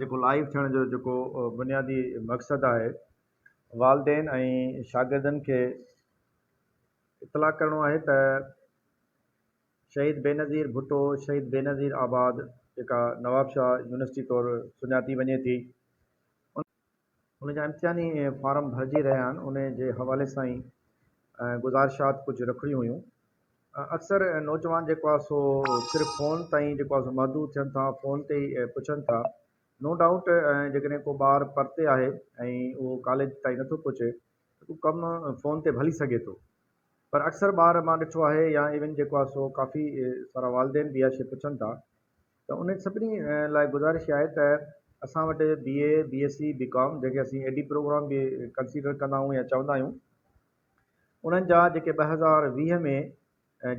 जेको लाइव थियण जो जेको बुनियादी मक़सदु आहे वालदेन ऐं शागिर्दनि खे इतलाह करिणो आहे त शहीद बेनज़ीर भुट्टो शहीद बेनज़ीर आबाद जेका नवाब शाह यूनिवर्सिटी तौरु सुञाती वञे थी उन जा इम्तिहानी फार्म भरिजी रहिया आहिनि उन जे हवाले सां ई गुज़ारिशात कुझु रखिणियूं हुयूं। अक्सर नौजवान जेको आहे सो सिर्फ़ु फ़ोन ताईं जेको आहे सो महदूद थियनि था, फ़ोन ते ई पुछनि था। नो डाउट जेकॾहिं को ॿारु परते आहे ऐं उहो कॉलेज ताईं नथो पहुचे त उहो कमु फ़ोन ते बि हली सघे थो, पर अक्सर ॿार मां ॾिठो आहे या इवन जेको आहे सो काफ़ी सारा वालदेन बि इहा शइ पुछनि था। त उन सभिनी लाइ गुज़ारिश आहे त असां वटि BA BSc BCom जेके असीं एडी प्रोग्राम बि कंसीडर कंदा आहियूं या चवंदा आहियूं, उन्हनि जा जेके 2020 में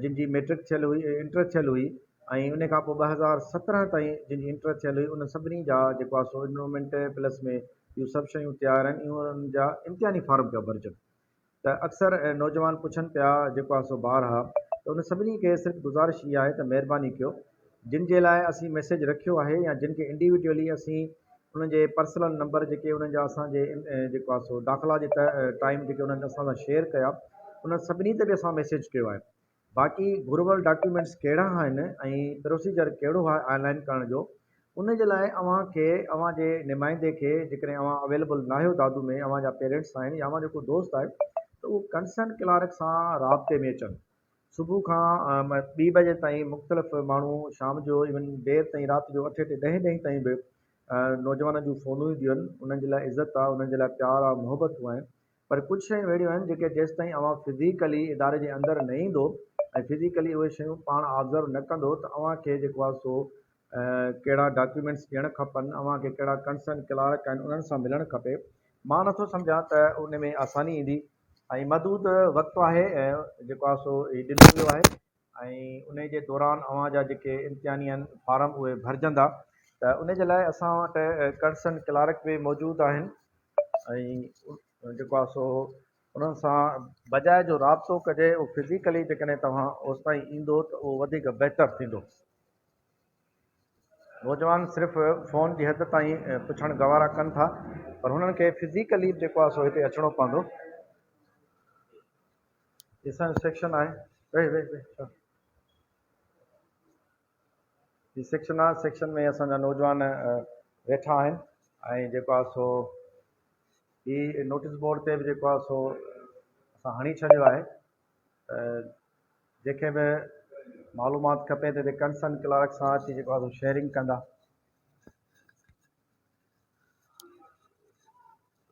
जिन जी मैट्रिक थियल हुई इंटर थियल हुई ऐं उन खां पोइ 2017 ताईं जिन जी इंटर थियल हुई उन सभिनी जा जेको आहे सो इनरोलमेंट प्लस में इहो सभु शयूं तयारु आहिनि, इहो उन्हनि जा इम्तिहानी फार्म पिया भरिजनि। त अक्सर नौजवान पुछनि पिया जेको आहे सो ॿार हा, त उन सभिनी खे सिर्फ़ु गुज़ारिश इहा आहे त महिरबानी कयो जिन जे लाइ असीं मैसेज रखियो आहे या जिन खे इंडिविजुअली असीं उन्हनि जे पर्सनल नंबर जेके उन्हनि जा असांजे जेको आहे सो दाख़िला जे टाइम जेके उन्हनि असां सां शेयर कया उन सभिनी ते बि असां मैसेज कयो आहे। बाक़ी घुरिबल डॉक्यूमेंट्स कहिड़ा आहिनि ऐं प्रोसीजर कहिड़ो आहे ऑनलाइन करण जो, उन जे लाइ अव्हांखे अव्हांजे नुमाइंदे खे जेकॾहिं अव्हां अवेलेबल न आहियो दादू में, अव्हांजा पेरेंट्स आहिनि या अव्हां जेको दोस्त आहे त उहो कंसर्न क्लार्क सां राब्ते में अचनि। सुबुह खां 2 बजे ताईं मुख़्तलिफ़ माण्हू शाम जो इवन देरि ताईं राति जो 8 ॾहें ताईं बि नौजवाननि जूं फ़ोनूं ईंदियूं आहिनि। उन्हनि जे लाइ इज़त आहे, उन्हनि जे लाइ प्यार आहे, मुहबतूं आहिनि, पर कुझु शयूं अहिड़ियूं आहिनि जेके जेसि ताईं अव्हां फिज़िकली इदारे जे अंदरि न ईंदो ऐं फिज़िकली उहे शयूं पाण ऑब्ज़र्व न कंदो त अव्हांखे जेको आहे सो कहिड़ा डॉक्यूमेंट्स ॾियणु खपनि, अव्हांखे कहिड़ा कंसर्न क्लार्क आहिनि उन्हनि सां मिलणु खपे। मां नथो सम्झां त उन में आसानी ईंदी ऐं महदूद वक़्तु आहे जेको आहे सो ॾिनो वियो आहे ऐं उन जे दौरान अव्हांजा जेके इम्तिहानी आहिनि फार्म उहे भरिजंदा। त उन जे लाइ असां वटि कंसर्न क्लार्क बि मौजूदु आहिनि ऐं जेको आहे सो उन्हनि सां बजाए जो राब्तो कजे उहो फिज़िकली जेकॾहिं तव्हां ओसि ताईं ईंदो त उहो वधीक बहितर थींदो। नौजवान सिर्फ़ु फ़ोन जी हद ताईं पुछणु गवारा कनि था, पर हुननि खे फिज़िकली जेको आहे सो हिते अचिणो पवंदो। असांजो सेक्शन आहे हीउ सेक्शन आहे, सेक्शन में असांजा नौजवान वेठा आहिनि ऐं जेको आहे सो हीउ नोटिस बोर्ड ते बि जेको आहे सो असां हणी छॾियो आहे जंहिंखे बि मालूमात खपे त हिते कंसर्न क्लार्क सां अची जेको आहे सो शेयरिंग कंदा।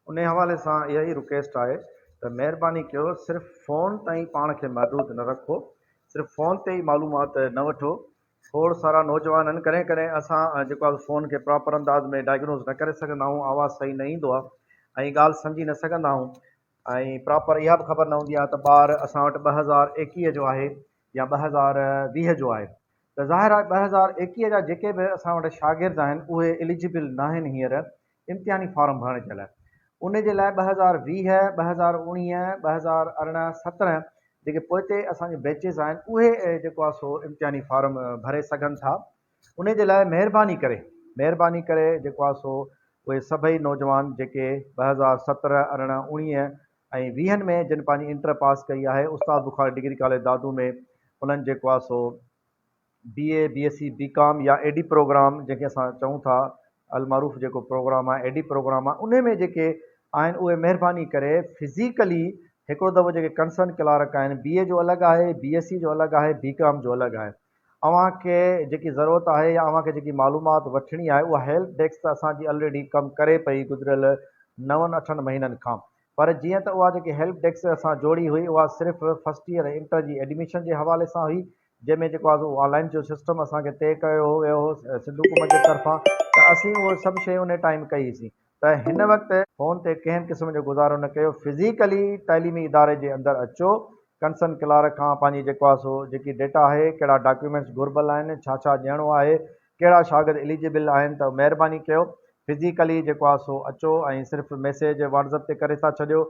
उन हवाले सां इहा ई रिक्वेस्ट आहे त महिरबानी कयो सिर्फ़ु फ़ोन ताईं पाण खे महदूद न रखो, सिर्फ़ु फ़ोन ते ई मालूमात न वठो। खोड़ सारा नौजवान आहिनि, कॾहिं कॾहिं असां जेको आहे फ़ोन खे प्रॉपर अंदाज़ में डायग्नोज़ न करे सघंदा आहियूं, आवाज़ु सही न ईंदो आहे ऐं ॻाल्हि सम्झी न सघंदा आहियूं ऐं प्रॉपर इहा बि ख़बर न हूंदी आहे त ॿारु असां वटि 2021 जो आहे या 2020 जो आहे। त ज़ाहिर आहे 2021 जा जेके बि असां वटि शागिर्द आहिनि उहे एलिजिबल न आहिनि हींअर इम्तिहानी फार्म भरण जे लाइ। उन जे लाइ 2020 2019 2018 17 जेके पोइते असांजे बैचिस आहिनि उहे जेको आहे सो इम्तिहानी फार्म भरे सघनि था। उन जे लाइ महिरबानी करे जेको आहे सो उहे सभई नौजवान जेके 2017 18 19 ऐं 20 में जिन पंहिंजी इंटर पास कई आहे उस्ताद बुखारी डिग्री कॉलेज दादू में, उन्हनि जेको आहे सो BA BSc BCom या एडी प्रोग्राम जंहिंखे असां चऊं था अलमारूफ़ जेको प्रोग्राम आहे एडी प्रोग्राम आहे, उन में जेके आहिनि उहे महिरबानी करे फिज़िकली हिकिड़ो दफ़ो जेके कंसर्न क्लार्क आहिनि BA जो अलॻि आहे, BSc जो अलॻि आहे, BCom जो अलॻि आहे। अव्हांखे जेकी ज़रूरत आहे या अव्हांखे जेकी मालूमात वठणी आहे उहा हेल्प डेस्क असांजी ऑलरेडी कमु करे पई गुज़िरियल 9-8 महीननि खां, पर जीअं त उहा जेकी हेल्प डेस्क असां जोड़ी हुई उहा सिर्फ़ु फस्ट ईयर इंटर जी एडमिशन जे हवाले सां हुई, जंहिंमें जेको आहे ऑनलाइन जो सिस्टम असांखे तइ कयो वियो हो सिंधु हुकूमत जे तरफ़ां, त असीं उहे सभु शयूं उन टाइम कईसीं। त हिन वक़्तु फ़ोन ते कंहिं क़िस्म जो गुज़ारो न कयो, फिज़िकली तइलीमी इदारे जे अंदरि अचो, कंसर्न क्लार्क खां पंहिंजी जेको आहे सो जेकी डेटा आहे, कहिड़ा डॉक्यूमेंट्स घुरिबल आहिनि, छा छा ॾियणो आहे, कहिड़ा शागिर्द एलिजिबल आहिनि, त महिरबानी कयो फिज़िकली जेको आहे सो अचो ऐं सिर्फ़ु मैसेज व्हाट्सअप ते करे था छॾियो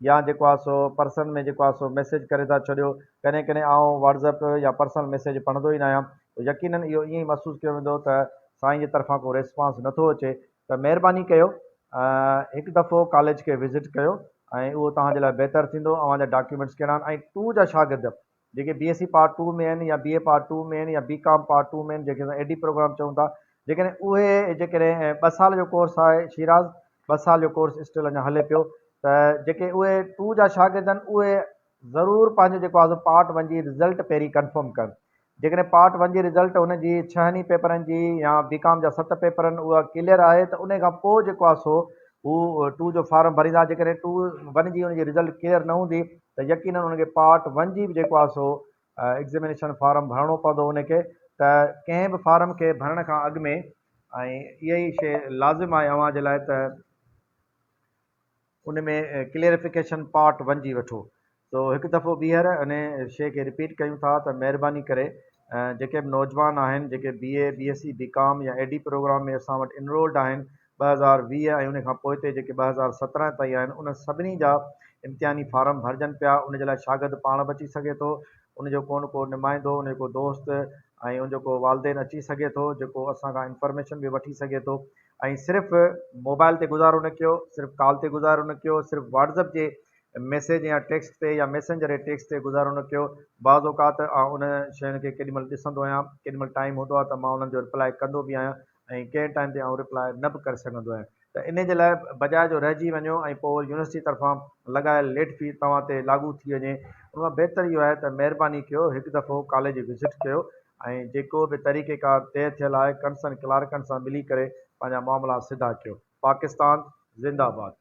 या जेको आहे सो पर्सन में जेको आहे सो मैसेज करे था छॾियो। कॾहिं कॾहिं आउं व्हाट्सएप या पर्सनल मैसेज पढ़ंदो ई न आहियां, यकीनन इहो ईअं ई महसूसु कयो वेंदो त साईं जी तरफ़ां को रिस्पॉन्स नथो अचे। त महिरबानी कयो, हिकु दफ़ो कॉलेज खे विज़िट कयो ऐं उहो तव्हांजे लाइ बहितरु थींदो। अव्हांजा डॉक्यूमेंट्स कहिड़ा आहिनि, ऐं टू जा शागिर्द जेके BSc पार्ट 2 में आहिनि या BA पार्ट 2 में आहिनि या BCom पार्ट 2 में आहिनि, जेके असां AD प्रोग्राम चऊं था, जेकॾहिं उहे जेकॾहिं 2 साल जो कोर्स आहे शिराज़, 2 साल जो कोर्स स्टिल अञा हले पियो, त जेके उहे 2 जा शागिर्द आहिनि उहे ज़रूरु पंहिंजो जेको आहे पार्ट 1 जी रिज़ल्ट पहिरीं कंफर्म कनि। जेकॾहिं पार्ट 1 जी रिज़ल्ट उनजी 6 पेपरनि जी या BCom जा 7 पेपर आहिनि उहा क्लियर आहे, त उन खां पोइ जेको आहे सो हू 2 जो फार्म भरींदा। जेकॾहिं 2 1 जी हुनजी रिज़ल्ट क्लियर न हूंदी त यकीनन हुनखे पार्ट 1 जी बि जेको आहे सो एग्ज़ामिनेशन फार्म भरिणो पवंदो उनखे। त कंहिं बि फार्म खे भरण खां अॻु में ऐं इहा ई शइ लाज़िम आहे अव्हां जे लाइ त उन में क्लियरिफिकेशन पार्ट 1 जी वठो। तो हिकु दफ़ो ॿीहर इन शइ खे रिपीट कयूं था त महिरबानी करे जेके बि नौजवान आहिनि जेके BA BSc BCom या AD प्रोग्राम में असां वटि इनरोल्ड आहिनि 2020 ऐं उन खां पोइ ते जेके 2017 ताईं आहिनि, उन सभिनी जा इम्तिहानी फार्म भरजनि पिया। उन जे लाइ शागिर्द पाण बि अची सघे थो, उनजो को न को नुमाइंदो, उनजो को दोस्त ऐं उनजो को वालदेन अची सघे थो जेको असां खां इंफॉर्मेशन बि वठी सघे थो। ऐं सिर्फ़ु मोबाइल ते गुज़ारो न कयो, सिर्फ़ु कॉल ते गुज़ारो न कयो, सिर्फ़ु व्हाट्सएप जे मैसेज या टेक्स्ट ते या मैसेंजर जे टेक्स्ट ते गुज़ारो न कयो। बाज़ औक़ात उन शयुनि खे केॾीमहिल ॾिसंदो आहियां, केॾीमहिल टाइम हूंदो आहे त मां उन्हनि जो रिप्लाई कंदो बि आहियां, ऐं कंहिं टाइम ते आउं रिप्लाई न बि करे सघंदो आहियां। त इन जे लाइ बजाए जो रहिजी वञो ऐं पोइ यूनिवर्सिटी तरफ़ां लॻायल लेट फीस तव्हां ते लागू थी वञे, उन खां बहितरु इहो आहे त महिरबानी कयो हिकु दफ़ो कॉलेज विज़िट कयो ऐं जेको बि तरीक़ेकार तइ थियल आहे कंसर्न क्लार्कनि सां मिली करे पंहिंजा मामला सिधा कयो। पाकिस्तान ज़िंदाबाद।